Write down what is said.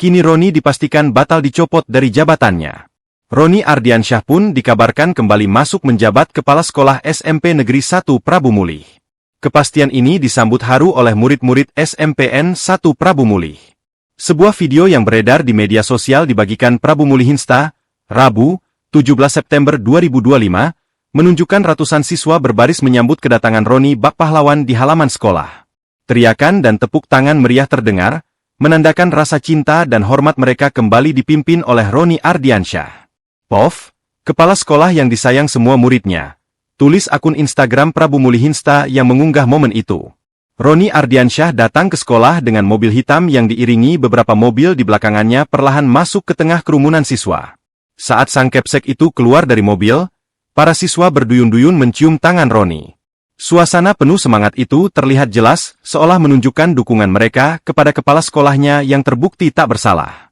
kini Roni dipastikan batal dicopot dari jabatannya. Roni Ardiansyah pun dikabarkan kembali masuk menjabat Kepala Sekolah SMP Negeri 1 Prabu Mulih. Kepastian ini disambut haru oleh murid-murid SMPN 1 Prabu Mulih. Sebuah video yang beredar di media sosial dibagikan Prabu Mulih Insta, Rabu, 17 September 2025, menunjukkan ratusan siswa berbaris menyambut kedatangan Roni bak pahlawan di halaman sekolah. Teriakan dan tepuk tangan meriah terdengar, menandakan rasa cinta dan hormat mereka kembali dipimpin oleh Roni Ardiansyah. POV, kepala sekolah yang disayang semua muridnya. Tulis akun Instagram Prabu Mulih Insta yang mengunggah momen itu. Roni Ardiansyah datang ke sekolah dengan mobil hitam yang diiringi beberapa mobil di belakangnya perlahan masuk ke tengah kerumunan siswa. Saat sang kepsek itu keluar dari mobil, para siswa berduyun-duyun mencium tangan Roni. Suasana penuh semangat itu terlihat jelas, seolah menunjukkan dukungan mereka kepada kepala sekolahnya yang terbukti tak bersalah.